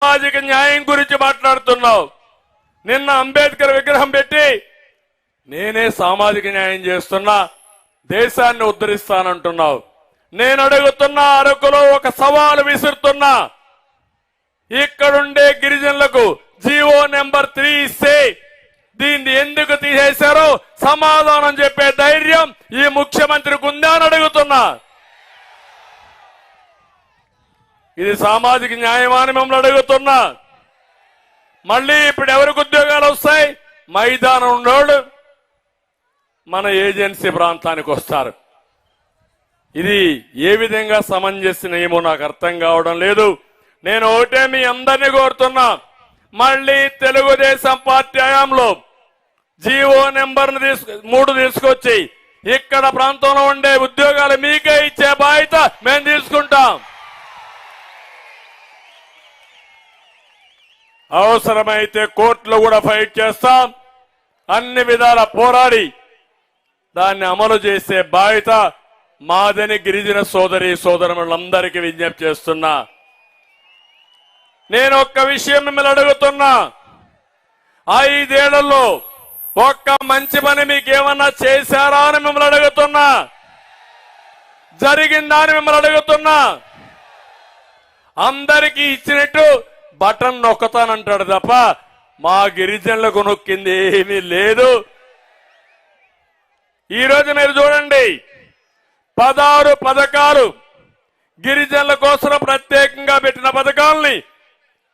సామాజిక న్యాయం గురించి మాట్లాడుతున్నావు. నిన్న అంబేద్కర్ విగ్రహం పెట్టి నేనే సామాజిక న్యాయం చేస్తున్నా, దేశాన్ని ఉద్ధరిస్తానంటున్నావు. నేను అడుగుతున్నా, అరకులో ఒక సవాలు విసురుతున్నా. ఇక్కడుండే గిరిజనులకు జీవో నెంబర్ 3 ఇస్తే దీన్ని ఎందుకు తీసేశారో సమాధానం చెప్పే ధైర్యం ఈ ముఖ్యమంత్రికి ఉందా అని అడుగుతున్నా. ఇది సామాజిక న్యాయమా అని మిమ్మల్ని అడుగుతున్నా. మళ్ళీ ఇప్పుడు ఎవరికి ఉద్యోగాలు వస్తాయి? మైదానం ఉన్నోళ్ళు మన ఏజెన్సీ ప్రాంతానికి వస్తారు. ఇది ఏ విధంగా సమంజసమేమో నాకు అర్థం కావడం లేదు. నేను ఒకటే మీ అందరినీ కోరుతున్నా, మళ్ళీ తెలుగుదేశం పార్టీ హయాంలో జీవో నెంబర్ 3 తీసుకొచ్చి ఇక్కడ ప్రాంతంలో ఉండే ఉద్యోగాలు మీకే ఇచ్చే బాధ్యత మేము తీసుకుంటాం. అవసరమైతే కోర్టులో కూడా ఫైట్ చేస్తాం. అన్ని విధాల పోరాడి దాన్ని అమలు చేసే బాధ్యత మాదని గిరిజన సోదరి సోదరులందరికీ విజ్ఞప్తి చేస్తున్నా. నేను ఒక్క విషయం మిమ్మల్ని అడుగుతున్నా, 5 ఏళ్లలో ఒక్క మంచి పని మీకేమన్నా చేశారా అని మిమ్మల్ని అడుగుతున్నా. జరిగిందా అని మిమ్మల్ని అడుగుతున్నా. అందరికీ ఇచ్చినట్టు బటన్ నొక్కతానంటాడు తప్ప మా గిరిజనులకు నొక్కింది ఏమీ లేదు. ఈరోజు మీరు చూడండి, 16 పథకాలు గిరిజనుల కోసం ప్రత్యేకంగా పెట్టిన పథకాలని